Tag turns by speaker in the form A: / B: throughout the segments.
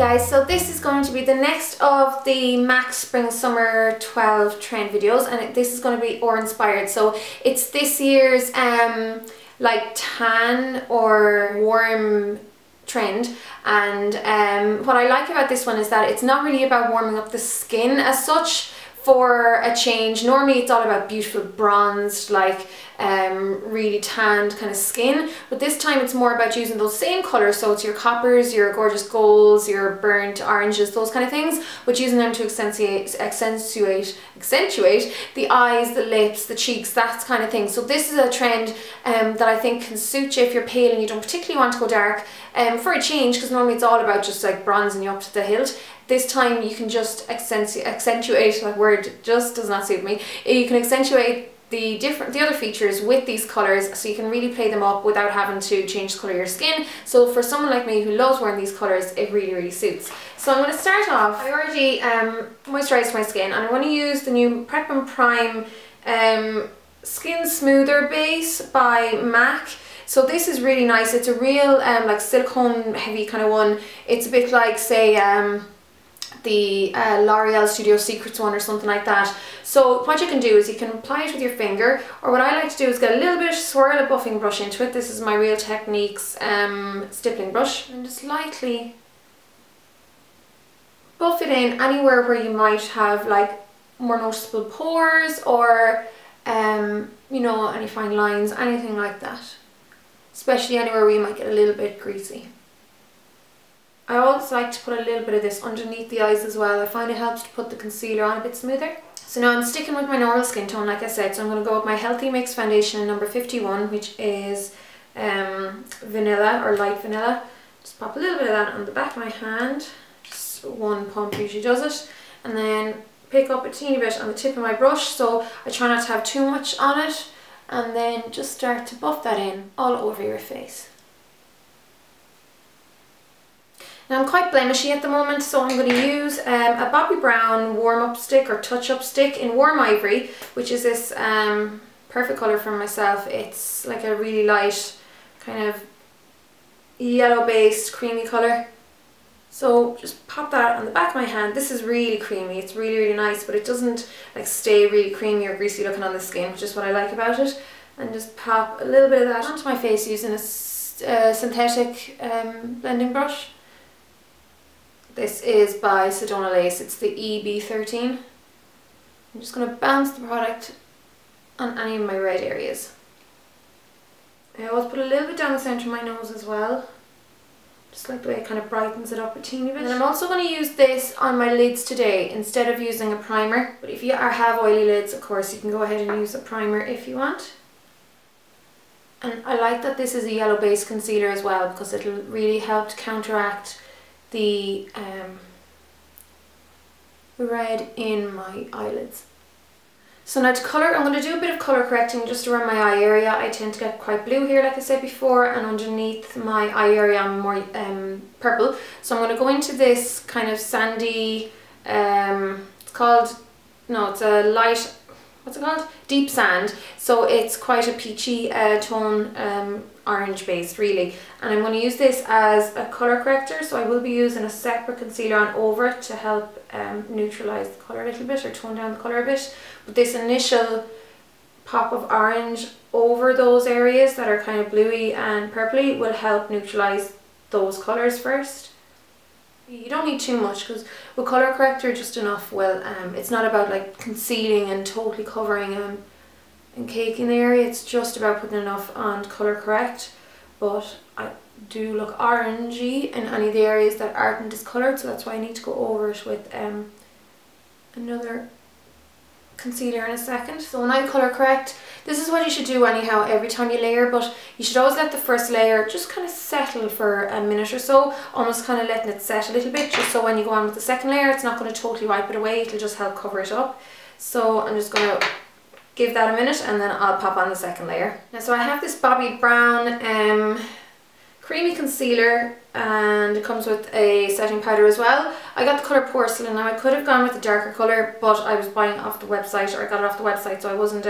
A: guys, so this is going to be the next of the MAC Spring Summer 12 trend videos, and this is going to be or inspired. So it's this year's like tan or warm trend, and what I like about this one is that it's not really about warming up the skin as such. For a change, normally it's all about beautiful bronzed, like really tanned kind of skin, but this time it's more about using those same colours, so it's your coppers, your gorgeous golds, your burnt oranges, those kind of things, but using them to accentuate the eyes, the lips, the cheeks, that kind of thing. So this is a trend that I think can suit you if you're pale and you don't particularly want to go dark, for a change, because normally it's all about just like bronzing you up to the hilt. This time you can just accentuate, that word just does not suit me. You can accentuate the other features with these colours, so you can really play them up without having to change the colour of your skin. So for someone like me who loves wearing these colours, it really suits. So I'm going to start off. I already moisturised my skin, and I want to use the new Prep and Prime Skin Smoother Base by MAC. So this is really nice. It's a real like silicone heavy kind of one. It's a bit like, say, the L'Oreal Studio Secrets one or something like that. So what you can do is you can apply it with your finger, or what I like to do is get a little bit of swirl a buffing brush into it. This is my Real Techniques stippling brush, and just lightly buff it in anywhere where you might have like more noticeable pores, or you know, any fine lines, anything like that, especially anywhere where you might get a little bit greasy. I always like to put a little bit of this underneath the eyes as well. I find it helps to put the concealer on a bit smoother. So now I'm sticking with my normal skin tone, like I said, so I'm going to go with my Healthy Mix foundation in number 51, which is vanilla or light vanilla. Just pop a little bit of that on the back of my hand, just one pump usually does it, and then pick up a teeny bit on the tip of my brush, so I try not to have too much on it, and then just start to buff that in all over your face. Now I'm quite blemishy at the moment, so I'm going to use a Bobbi Brown warm-up stick or touch-up stick in Warm Ivory, which is this perfect colour for myself. It's like a really light kind of yellow-based creamy colour. So just pop that on the back of my hand. This is really creamy. It's really nice, but it doesn't like stay really creamy or greasy looking on the skin, which is what I like about it. And just pop a little bit of that onto my face using a synthetic blending brush. This is by Siobhán. It's the EB13. I'm just going to bounce the product on any of my red areas. I always put a little bit down the centre of my nose as well. Just like the way it kind of brightens it up a teeny bit. And I'm also going to use this on my lids today instead of using a primer. But if you have oily lids, of course, you can go ahead and use a primer if you want. And I like that this is a yellow based concealer as well, because it'll really help to counteract the red in my eyelids. So now to colour, I'm going to do a bit of colour correcting just around my eye area. I tend to get quite blue here, like I said before, and underneath my eye area I'm more purple. So I'm going to go into this kind of sandy, it's a light, what's it called? Deep sand. So it's quite a peachy tone, orange based really, and I'm going to use this as a colour corrector, so I will be using a separate concealer on over it to help neutralise the colour a little bit, or tone down the colour a bit. But this initial pop of orange over those areas that are kind of bluey and purpley will help neutralise those colours first. You don't need too much, because with colour corrector just enough will, it's not about like concealing and totally covering and caking the area. It's just about putting enough on to colour correct. But I do look orangey in any of the areas that aren't discoloured, so that's why I need to go over it with another concealer in a second. So when I colour correct, this is what you should do anyhow every time you layer, but you should always let the first layer just kind of settle for a minute or so, almost kind of letting it set a little bit, just so when you go on with the second layer it's not going to totally wipe it away, it'll just help cover it up. So I'm just going to give that a minute and then I'll pop on the second layer. Now, so I have this Bobbi Brown creamy concealer, and it comes with a setting powder as well. I got the colour Porcelain. Now I could have gone with a darker colour, but I was buying it off the website, or I got it off the website, so I wasn't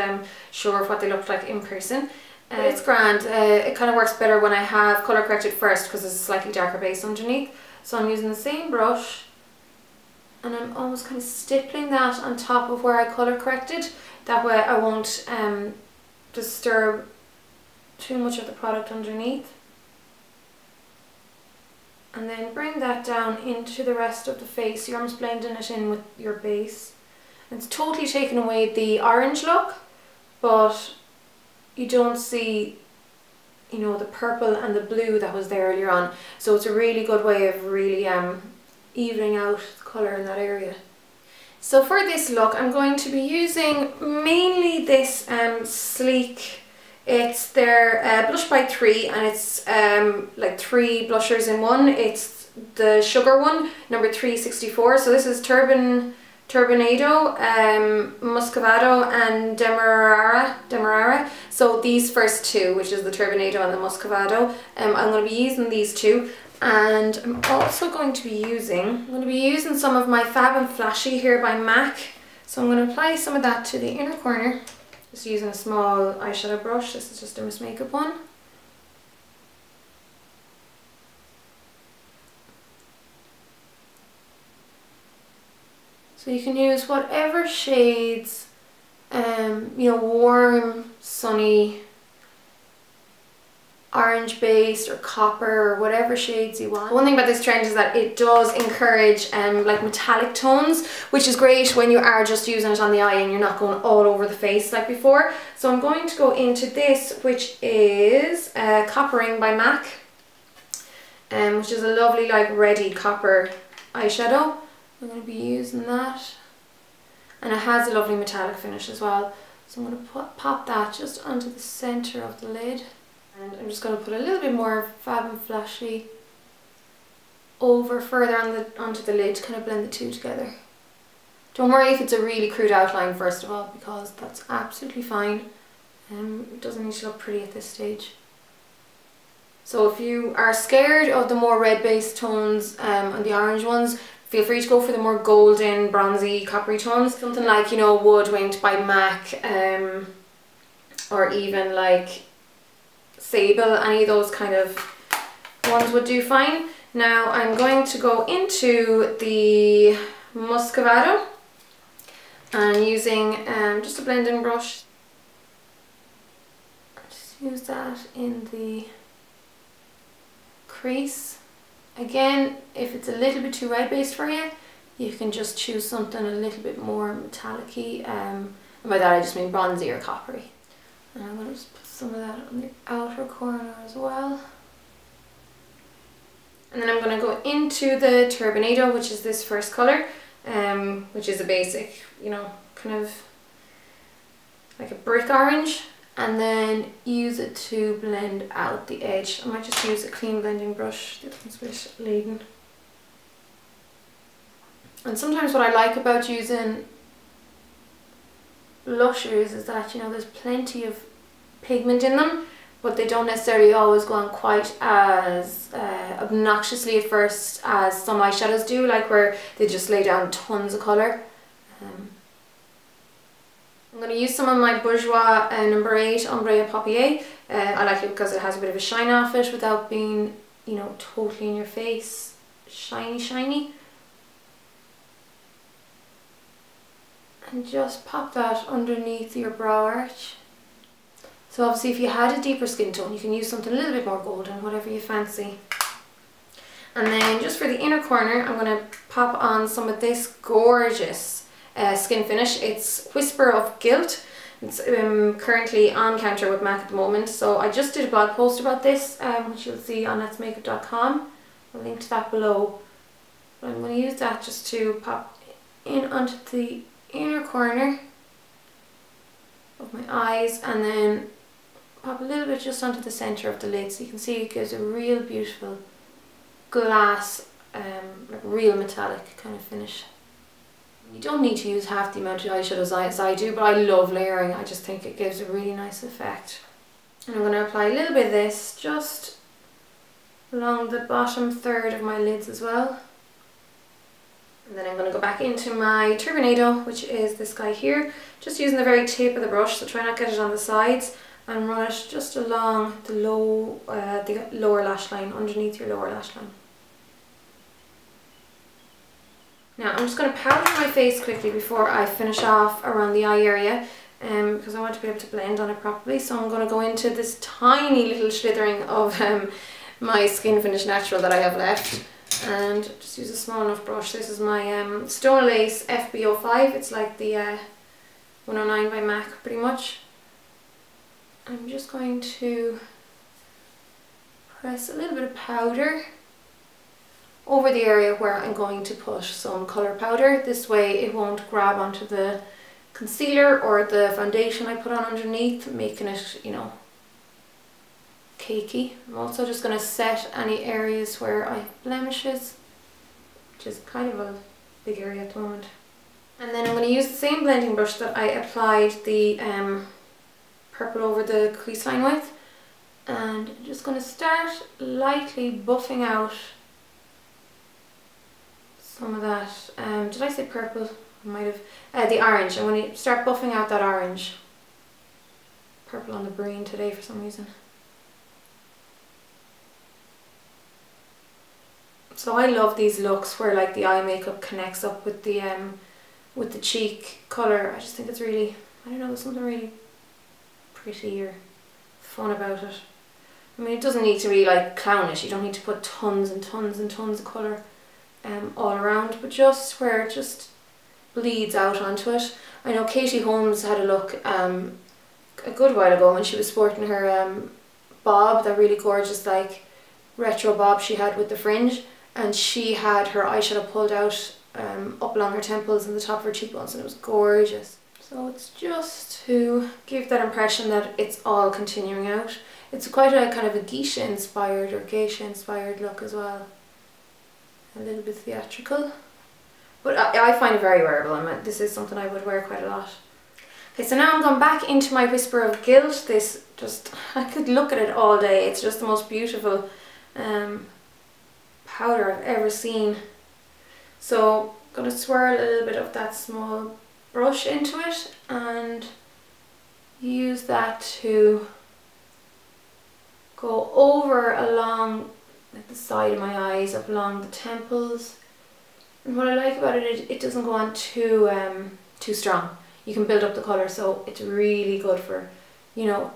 A: sure of what they looked like in person. It's grand. It kind of works better when I have colour corrected first, because it's a slightly darker base underneath. So I'm using the same brush and I'm almost kind of stippling that on top of where I colour corrected. That way I won't disturb too much of the product underneath. And then bring that down into the rest of the face. You're almost blending it in with your base. It's totally taken away the orange look, but you don't see, you know, the purple and the blue that was there earlier on. So it's a really good way of really evening out the colour in that area. So for this look, I'm going to be using mainly this sleek, it's their Blush by 3, and it's like 3 blushers in one. It's the sugar one, number 364. So this is Turbinado, Muscovado and Demerara. So these first two, which is the Turbinado and the Muscovado, I'm going to be using these two. And I'm also going to be using some of my Fab and Flashy here by MAC. So I'm going to apply some of that to the inner corner. Just using a small eyeshadow brush. This is just a LetzMakeup one. So you can use whatever shades, you know, warm, sunny, orange based or copper or whatever shades you want. One thing about this trend is that it does encourage like metallic tones, which is great when you are just using it on the eye and you're not going all over the face like before. So I'm going to go into this, which is Coppering by MAC, which is a lovely like reddy copper eyeshadow. I'm going to be using that, and it has a lovely metallic finish as well. So I'm going to pop that just onto the centre of the lid. And I'm just going to put a little bit more Fab and Flashy over further onto the lid to kind of blend the two together. Don't worry if it's a really crude outline first of all, because that's absolutely fine. It doesn't need to look pretty at this stage. So if you are scared of the more red based tones and the orange ones, feel free to go for the more golden, bronzy, coppery tones. Something like, you know, Woodwinked by MAC, or even like Sable, any of those kind of ones would do fine. Now I'm going to go into the Muscovado and using just a blending brush. Just use that in the crease. Again, if it's a little bit too red based for you, you can just choose something a little bit more metallic-y. And by that I just mean bronzy or coppery. And I'm going to just put some of that on the outer corner as well. And then I'm going to go into the Turbinado, which is this first colour, which is a basic, you know, kind of like a brick orange, and then use it to blend out the edge. I might just use a clean blending brush. This one's a bit laden. And sometimes what I like about using blushers is that, you know, there's plenty of pigment in them, but they don't necessarily always go on quite as obnoxiously at first as some eyeshadows do, like where they just lay down tons of colour. I'm going to use some of my Bourjois number 8 Ombre Paupier. I like it because it has a bit of a shine off it without being, you know, totally in your face, shiny. And just pop that underneath your brow arch. So obviously if you had a deeper skin tone, you can use something a little bit more golden, whatever you fancy. And then just for the inner corner, I'm going to pop on some of this gorgeous skin finish. It's Whisper of Guilt. It's currently on counter with MAC at the moment. So I just did a blog post about this, which you'll see on LetzMakeup.com. I'll link to that below. But I'm going to use that just to pop in onto the inner corner of my eyes, and then pop a little bit just onto the centre of the lid, so you can see it gives a real beautiful glass, like real metallic kind of finish. You don't need to use half the amount of eyeshadows as I do, but I love layering. I just think it gives a really nice effect. And I'm going to apply a little bit of this just along the bottom third of my lids as well. And then I'm going to go back into my Turbinado, which is this guy here, just using the very tip of the brush, so try not to get it on the sides, and run it just along the lower lash line, underneath your lower lash line. Now I'm just going to powder my face quickly before I finish off around the eye area, because I want to be able to blend on it properly. So I'm going to go into this tiny little slithering of my Skin Finish Natural that I have left, and just use a small enough brush. This is my Stone Lace FB05. It's like the 109 by MAC pretty much. I'm just going to press a little bit of powder over the area where I'm going to put some colour powder. This way it won't grab onto the concealer or the foundation I put on underneath, making it, you know, cakey. I'm also just going to set any areas where I have blemishes, which is kind of a big area at the moment. And then I'm going to use the same blending brush that I applied the purple over the crease line with, and I'm just going to start lightly buffing out some of that, did I say purple? I might have, the orange. I'm going to start buffing out that orange. Purple on the brain today for some reason. So I love these looks where like the eye makeup connects up with the cheek colour. I just think it's really, I don't know, there's something really pretty or fun about it. I mean, it doesn't need to be like clownish. You don't need to put tons and tons and tons of colour all around, but just where it just bleeds out onto it. I know Katie Holmes had a look a good while ago when she was sporting her bob, that really gorgeous like retro bob she had with the fringe, and she had her eyeshadow pulled out up along her temples and the top of her cheekbones, and it was gorgeous. So it's just to give that impression that it's all continuing out. It's quite a kind of a geisha inspired look as well. A little bit theatrical, but I find it very wearable. This is something I would wear quite a lot. Okay, so now I'm going back into my Whisper of Guilt. This just, I could look at it all day. It's just the most beautiful powder I've ever seen. So I'm going to swirl a little bit of that small brush into it and use that to go over along like the side of my eyes, up along the temples. And what I like about it, it doesn't go on too strong. You can build up the colour, so it's really good for, you know,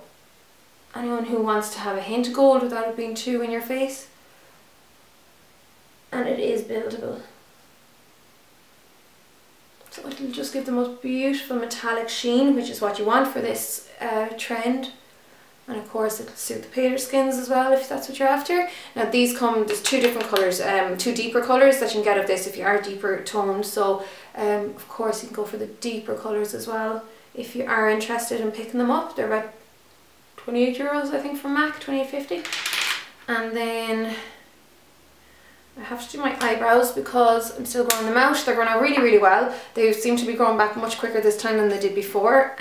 A: anyone who wants to have a hint of gold without it being too in your face. And it is buildable. So it'll just give the most beautiful metallic sheen, which is what you want for this trend. And of course it'll suit the paler skins as well if that's what you're after. Now these come, there's two different colours, two deeper colours that you can get of this if you are deeper toned. So of course you can go for the deeper colours as well if you are interested in picking them up. They're about €28 I think from MAC, 28.50. And then I have to do my eyebrows because I'm still growing them out. They're growing out really, really well. They seem to be growing back much quicker this time than they did before.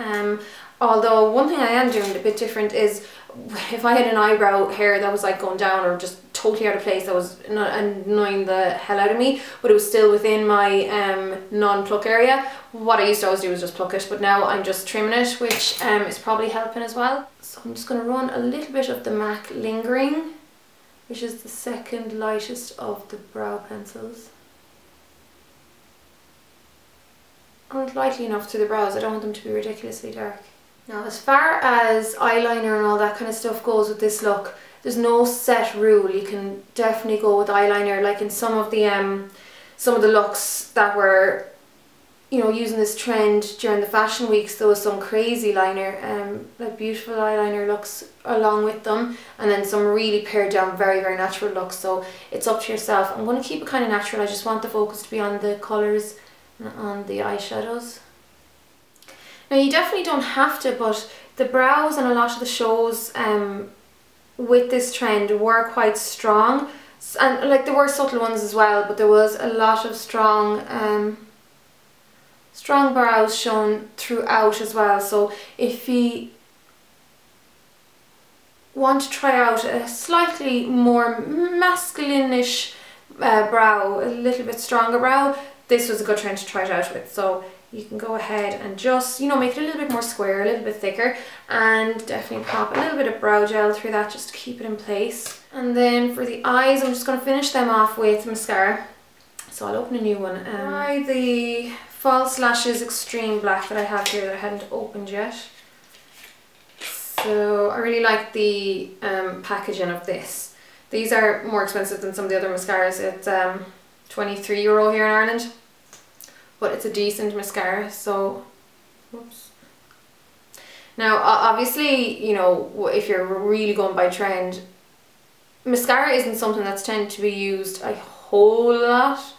A: Although one thing I am doing a bit different is if I had an eyebrow hair that was like going down or just totally out of place, that was annoying the hell out of me, but it was still within my non-pluck area, what I used to always do was just pluck it, but now I'm just trimming it, which is probably helping as well. So I'm just going to run a little bit of the MAC Lingering, which is the second lightest of the brow pencils. And lightly enough to the brows, I don't want them to be ridiculously dark. Now as far as eyeliner and all that kind of stuff goes with this look, there's no set rule. You can definitely go with eyeliner, like in some of the looks that were, you know, using this trend during the fashion weeks, there was some crazy liner, like beautiful eyeliner looks along with them, and then some really pared down very, very natural looks. So it's up to yourself. I'm going to keep it kind of natural. I just want the focus to be on the colours and on the eyeshadows. Now you definitely don't have to, but the brows and a lot of the shows with this trend were quite strong, and like there were subtle ones as well, but there was a lot of strong strong brows shown throughout as well. So if you want to try out a slightly more masculine-ish brow, a little bit stronger brow, this was a good trend to try it out with. So you can go ahead and just, you know, make it a little bit more square, a little bit thicker, and definitely pop a little bit of brow gel through that just to keep it in place. And then for the eyes, I'm just going to finish them off with mascara. so I'll open a new one. Try the False Lashes Extreme Black that I have here that I hadn't opened yet. So I really like the packaging of this. These are more expensive than some of the other mascaras. It's €23 here in Ireland, but it's a decent mascara. So, whoops. Now obviously, you know, if you're really going by trend, mascara isn't something that's tended to be used a whole lot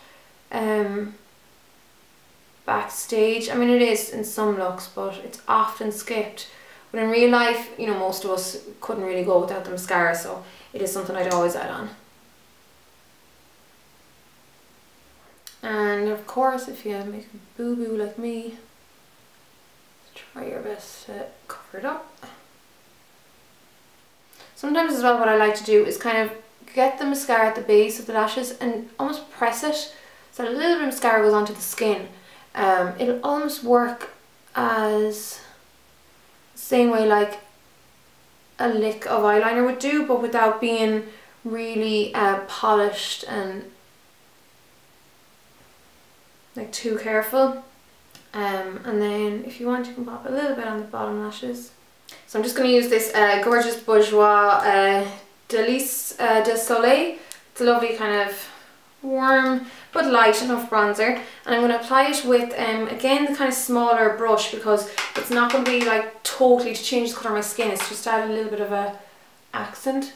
A: backstage. I mean, it is in some looks, but it's often skipped. But in real life, you know, most of us couldn't really go without the mascara, so it is something I'd always add on. And of course, if you make a boo-boo like me, try your best to cover it up. Sometimes as well, what I like to do is kind of get the mascara at the base of the lashes and almost press it so a little bit of mascara goes onto the skin. It'll almost work as the same way like a lick of eyeliner would do, but without being really polished and like too careful. And then if you want, you can pop a little bit on the bottom lashes. So I'm just going to use this gorgeous Bourjois Délice de Soleil. It's a lovely kind of warm but light enough bronzer, and I'm going to apply it with again the kind of smaller brush, because it's not going to be like totally to change the colour of my skin. It's just to add a little bit of a accent,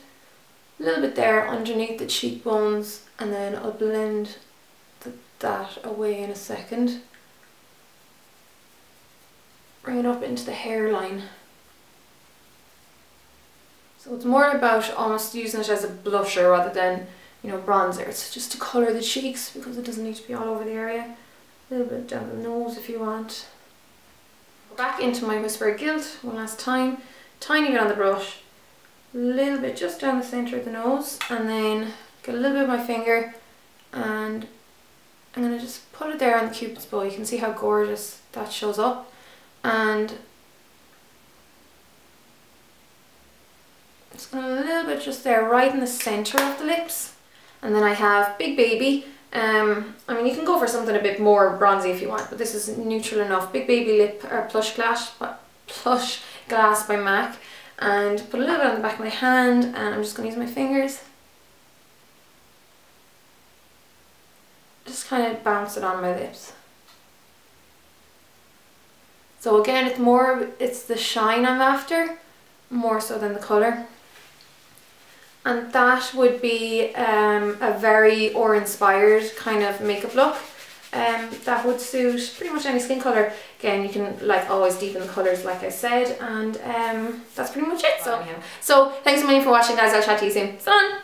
A: a little bit there underneath the cheekbones, and then I'll blend that away in a second. Bring it up into the hairline. So it's more about almost using it as a blusher rather than, you know, bronzer. It's just to colour the cheeks, because it doesn't need to be all over the area. A little bit down the nose if you want. Go back into my Whisper Guilt one last time. Tiny bit on the brush. A little bit just down the centre of the nose. And then get a little bit of my finger, and I'm going to just put it there on the Cupid's bow. You can see how gorgeous that shows up. And just going to a little bit just there, right in the centre of the lips. And then I have Big Baby. I mean, you can go for something a bit more bronzy if you want, but this is neutral enough. Big Baby Lip Plush Glass by MAC. And put a little bit on the back of my hand, and I'm just going to use my fingers. Just kind of bounce it on my lips. So again, it's the shine I'm after, more so than the colour. And that would be a very awe-inspired kind of makeup look. That would suit pretty much any skin colour. Again, you can like always deepen the colours like I said, and that's pretty much it. So thanks a million for watching, guys. I'll chat to you soon. Sun!